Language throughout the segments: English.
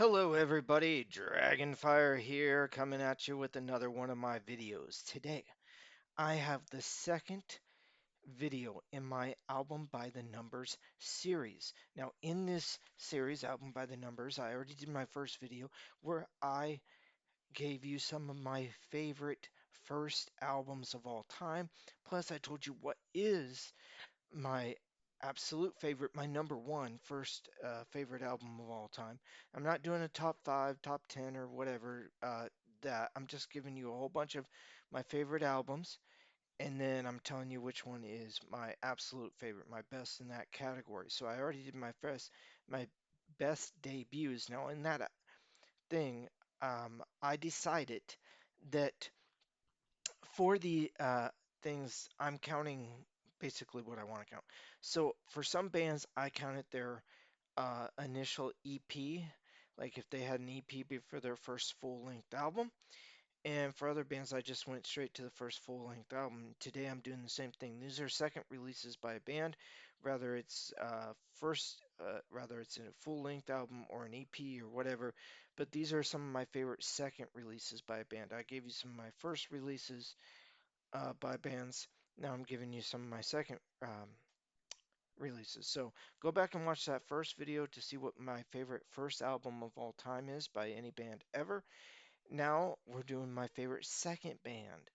Hello everybody, Dragonfire here, coming at you with another one of my videos. Today, I have the second video in my Album by the Numbers series. Now, in this series, Album by the Numbers, I already did my first video where I gave you some of my favorite first albums of all time. Plus, I told you what is my absolute favorite, my number one first favorite album of all time. I'm not doing a top five, top 10, or whatever. That I'm just giving you a whole bunch of my favorite albums, and then I'm telling you which one is my absolute favorite, my best in that category. So I already did my best debuts. Now in that thing, I decided that for the things I'm counting basically what I want to count. So for some bands, I counted their initial EP, like if they had an EP before their first full-length album. And for other bands, I just went straight to the first full-length album. Today, I'm doing the same thing. These are second releases by a band, rather it's a full-length album or an EP or whatever. But these are some of my favorite second releases by a band. I gave you some of my first releases by bands. Now I'm giving you some of my second releases. So go back and watch that first video to see what my favorite first album of all time is by any band ever. Now we're doing my favorite second band,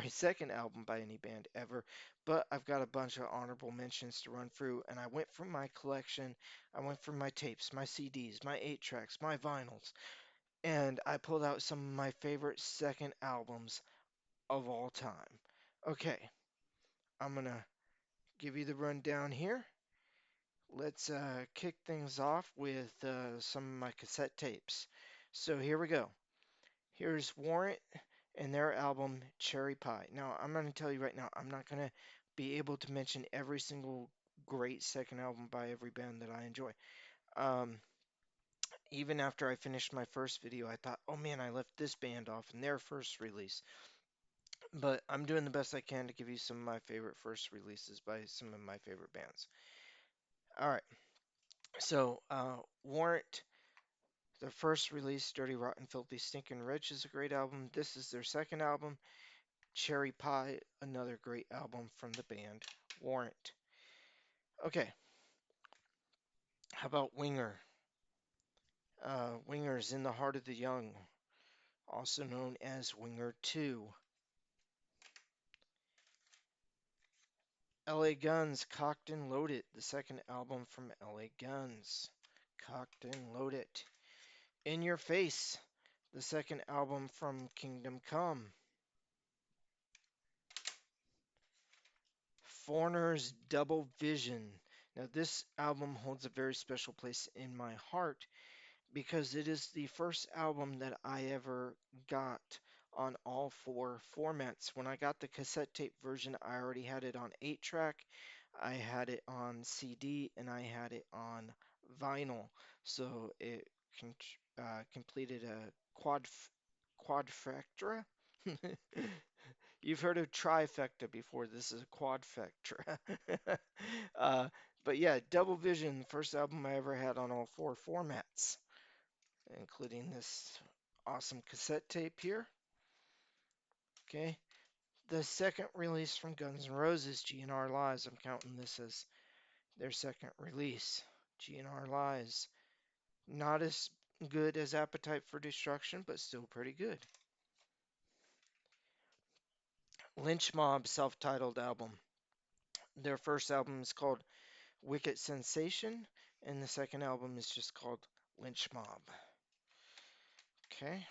second album by any band ever. But I've got a bunch of honorable mentions to run through, and I went from my collection, I went from my tapes, my CDs, my 8 tracks, my vinyls, and I pulled out some of my favorite second albums of all time. Okay, I'm gonna give you the rundown here. Let's kick things off with some of my cassette tapes. So here we go. Here's Warrant and their album Cherry Pie. Now, I'm going to tell you right now, I'm not going to be able to mention every single great second album by every band that I enjoy. Um, Even after I finished my first video, I thought, oh man, I left this band off in their first release. But I'm doing the best I can to give you some of my favorite first releases by some of my favorite bands. All right, so Warrant. Their first release, Dirty Rotten Filthy Stinkin' Rich, is a great album. This is their second album, Cherry Pie, another great album from the band Warrant. Okay, how about Winger? Winger's In the Heart of the Young, also known as Winger 2. LA Guns, Cocked and Loaded, the second album from LA Guns. Cocked and Loaded. In Your Face, the second album from Kingdom Come. Foreigner's Double Vision. Now, this album holds a very special place in my heart because it is the first album that I ever got on all four formats. When I got the cassette tape version, I already had it on 8 track, I had it on CD, and I had it on vinyl. So it completed a quadfecta. You've heard of trifecta before. This is a quadfecta. uh, but yeah, Double Vision, first album I ever had on all four formats, including this awesome cassette tape here. Okay. The second release from Guns N' Roses, GNR Lies. I'm counting this as their second release. GNR Lies. Not as good as Appetite for Destruction, but still pretty good. Lynch Mob self titled album. Their first album is called Wicked Sensation, and the second album is just called Lynch Mob. Okay.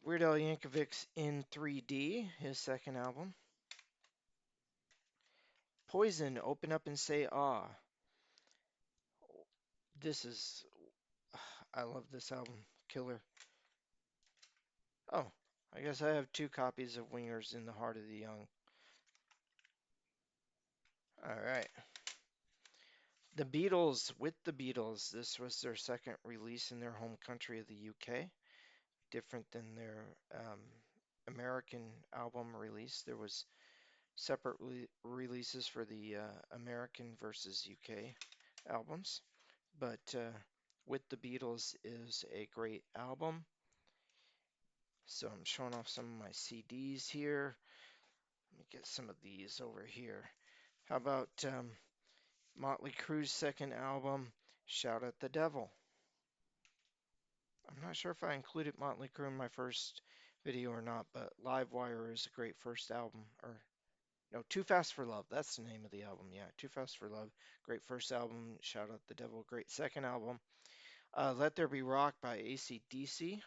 Weird Al Yankovic's In 3D, his second album. Poison, Open Up and Say Ah. This is, I love this album. Killer. Oh, I guess I have two copies of Wingers in the Heart of the Young. All right. The Beatles with the Beatles. This was their second release in their home country of the UK. Different than their American album release. There was separate releases for the American versus UK albums, but With the Beatles is a great album. So I'm showing off some of my CDs here. Let me get some of these over here. How about Motley Crue's second album, Shout at the Devil? I'm not sure if I included Motley Crue in my first video or not, but Livewire is a great first album. Or, no, Too Fast for Love. That's the name of the album. Yeah, Too Fast for Love. Great first album. Shout at the Devil. Great second album. Let There Be Rock by AC/DC.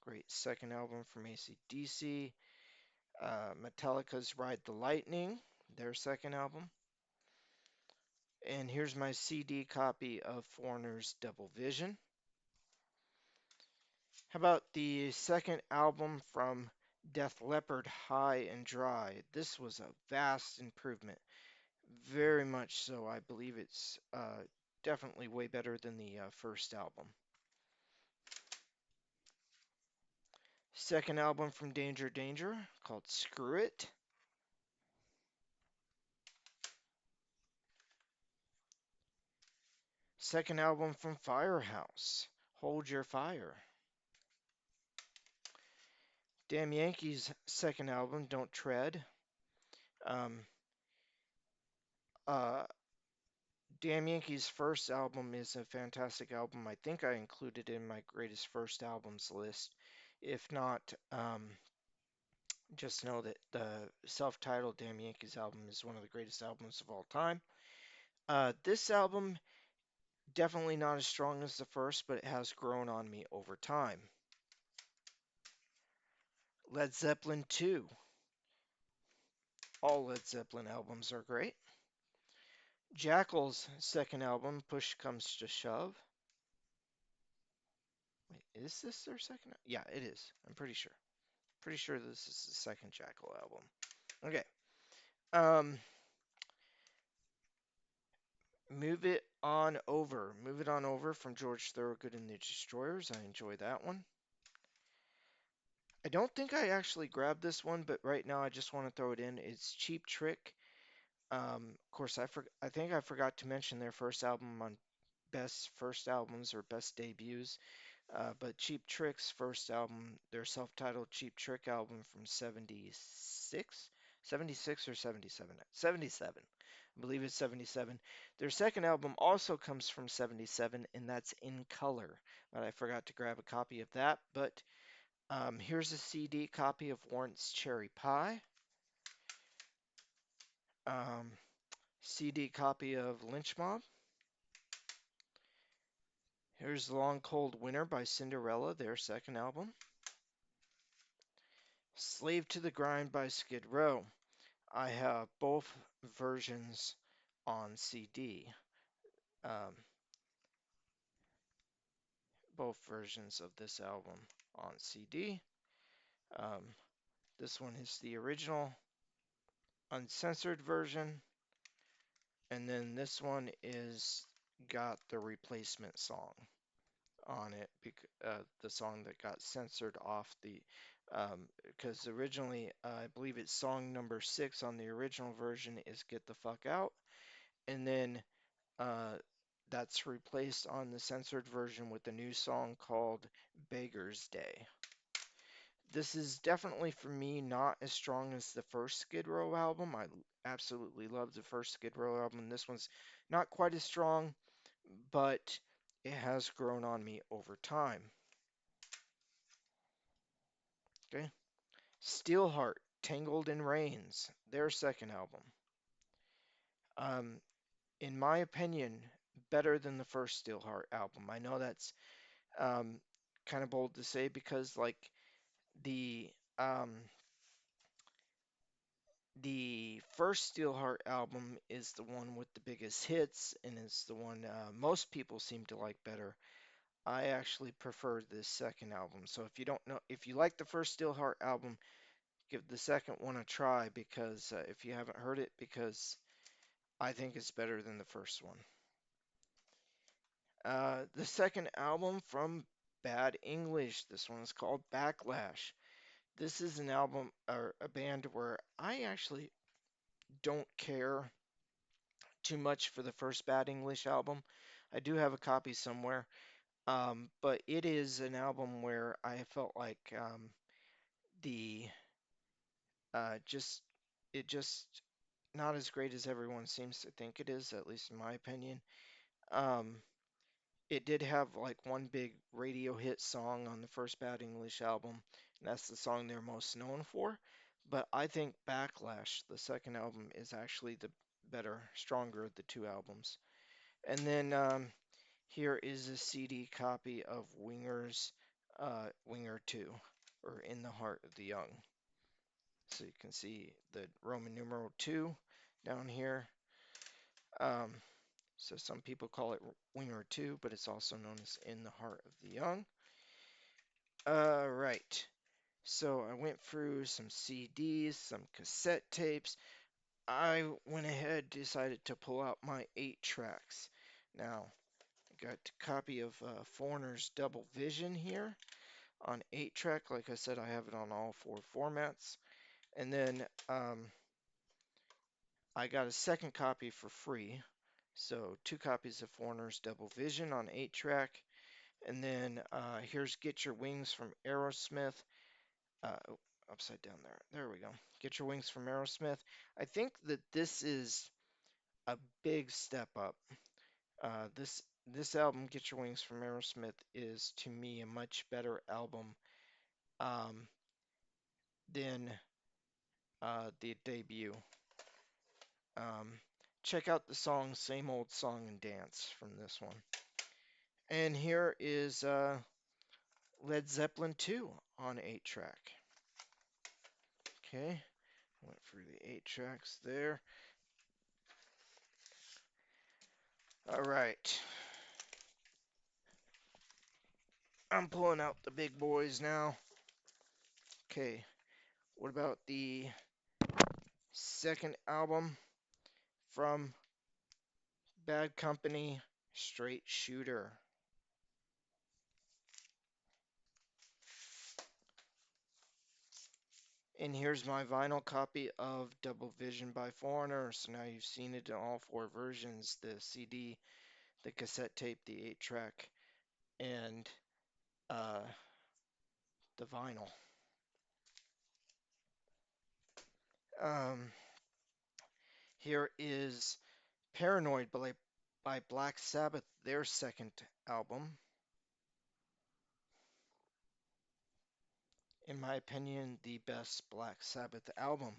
Great second album from AC/DC. Metallica's Ride the Lightning, their second album. And here's my CD copy of Foreigner's Double Vision. How about the second album from Def Leppard, High and Dry? This was a vast improvement. Very much so. I believe it's definitely way better than the first album. Second album from Danger Danger called Screw It. Second album from Firehouse, Hold Your Fire. Damn Yankees' second album, Don't Tread. Um, uh, Damn Yankees' first album is a fantastic album. I think I included it in my greatest first albums list. If not, just know that the self-titled Damn Yankees album is one of the greatest albums of all time. This album, definitely not as strong as the first, but it has grown on me over time. Led Zeppelin 2. All Led Zeppelin albums are great. Jackal's second album, Push Comes to Shove. Wait, is this their second? Yeah, it is. I'm pretty sure. Pretty sure this is the second Jackal album. Okay. Um, Move It On Over. Move It On Over from George Thorogood and the Destroyers. I enjoy that one. I don't think I actually grabbed this one, but right now I just want to throw it in. It's Cheap Trick. Of course, I think I forgot to mention their first album on best first albums or best debuts. But Cheap Trick's first album, their self-titled Cheap Trick album from 76, 76 or 77? 77. I believe it's 77. Their second album also comes from 77, and that's In Color. But I forgot to grab a copy of that. But here's a CD copy of Warrant's Cherry Pie. Um, CD copy of Lynch Mob. Here's Long Cold Winter by Cinderella, their second album. Slave to the Grind by Skid Row. I have both versions on CD. Um, both versions of this album on CD. Um, this one is the original uncensored version, and then this one is got the replacement song on it, the song that got censored off the because originally I believe it's song number 6 on the original version is Get the Fuck Out, and then uh, that's replaced on the censored version with a new song called Beggar's Day. This is definitely for me not as strong as the first Skid Row album. I absolutely love the first Skid Row album. This one's not quite as strong, but it has grown on me over time. Okay. Steelheart, Tangled in Rains, their second album. Um, in my opinion, better than the first Steelheart album. I know that's um, kind of bold to say because like the um, the first Steelheart album is the one with the biggest hits and is the one most people seem to like better. I actually prefer this second album. So if you don't know, if you like the first Steelheart album, give the second one a try because if you haven't heard it, because I think it's better than the first one. The second album from Bad English. This one is called Backlash. This is an album or a band where I actually don't care too much for the first Bad English album. I do have a copy somewhere, but it is an album where I felt like the just it just not as great as everyone seems to think it is, at least in my opinion. Um, it did have like one big radio hit song on the first Bad English album, and that's the song they're most known for. But I think Backlash, the second album, is actually the better, stronger of the two albums. And then here is a CD copy of Winger's Winger 2, or In the Heart of the Young. So you can see the Roman numeral 2 down here. Um, so some people call it Winger 2, but it's also known as In the Heart of the Young. Right. So I went through some CDs, some cassette tapes. I went ahead, decided to pull out my 8 tracks. Now, I got a copy of Foreigner's Double Vision here on 8 track. Like I said, I have it on all 4 formats. And then I got a second copy for free. So 2 copies of Foreigner's Double Vision on 8 track. And then here's Get Your Wings from Aerosmith. Oh, upside down there. There we go. Get Your Wings from Aerosmith. I think that this is a big step up. This album, Get Your Wings from Aerosmith, is to me a much better album um, than the debut. Um, check out the song Same Old Song and Dance from this one. And here is Led Zeppelin 2 on 8 track. Okay, went through the 8 tracks there. All right, I'm pulling out the big boys now. Okay, what about the second album from Bad Company, Straight Shooter? And here's my vinyl copy of Double Vision by Foreigner. So now you've seen it in all 4 versions, the CD, the cassette tape, the 8 track, and uh, the vinyl. Um, here is Paranoid by Black Sabbath, their second album. In my opinion, the best Black Sabbath album.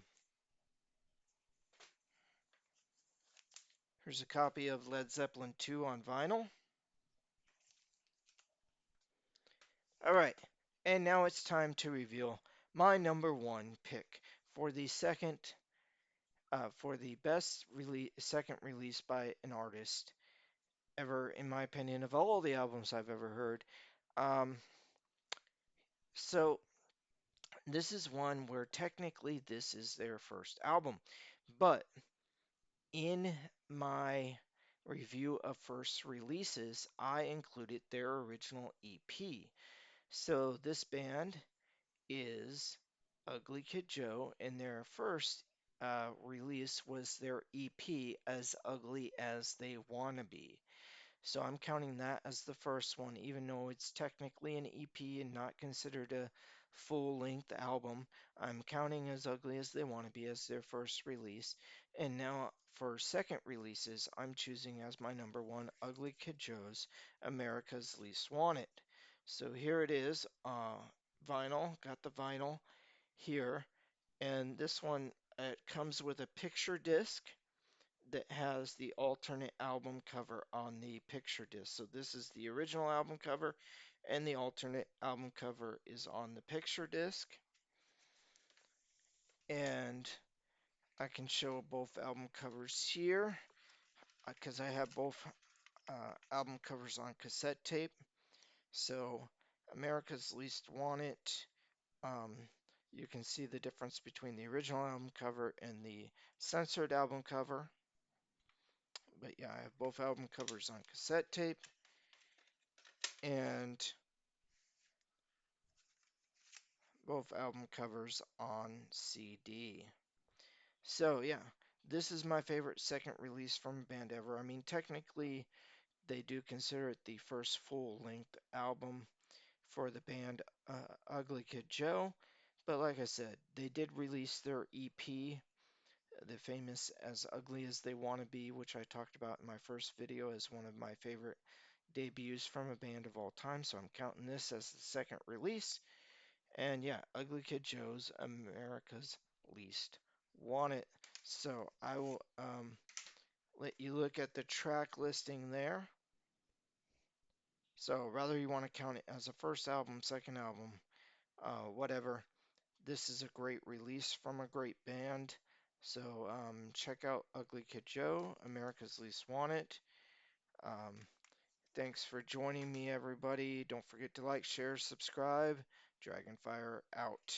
Here's a copy of Led Zeppelin 2 on vinyl. Alright, and now it's time to reveal my number 1 pick for the best second release by an artist ever, in my opinion, of all the albums I've ever heard. Um, so this is one where technically this is their first album, but in my review of first releases, I included their original EP. So this band is Ugly Kid Joe, and their first release was their EP, As Ugly as They Wanna Be. So I'm counting that as the first one, even though it's technically an EP and not considered a full length album. I'm counting As Ugly as They Wanna Be as their first release. And now for second releases, I'm choosing as my number 1 Ugly Kid Joe's America's Least Wanted. So here it is, vinyl, got the vinyl here. And this one, it comes with a picture disc that has the alternate album cover on the picture disc. So this is the original album cover, and the alternate album cover is on the picture disc. And I can show both album covers here because I have both album covers on cassette tape. So America's Least Wanted, um, you can see the difference between the original album cover and the censored album cover. But yeah, I have both album covers on cassette tape and both album covers on CD. So yeah, This is my favorite second release from a band ever. I mean, technically, they do consider it the first full-length album for the band Ugly Kid Joe. But like I said, they did release their EP, the famous As Ugly as They Wanna Be, which I talked about in my first video as one of my favorite debuts from a band of all time. So I'm counting this as the second release. And yeah, Ugly Kid Joe's America's Least Wanted. So I will let you look at the track listing there. So whether you want to count it as a first album, second album, whatever, this is a great release from a great band. So check out Ugly Kid Joe, America's Least Wanted. Um, Thanks for joining me, everybody. Don't forget to like, share, subscribe. Dragonfire out.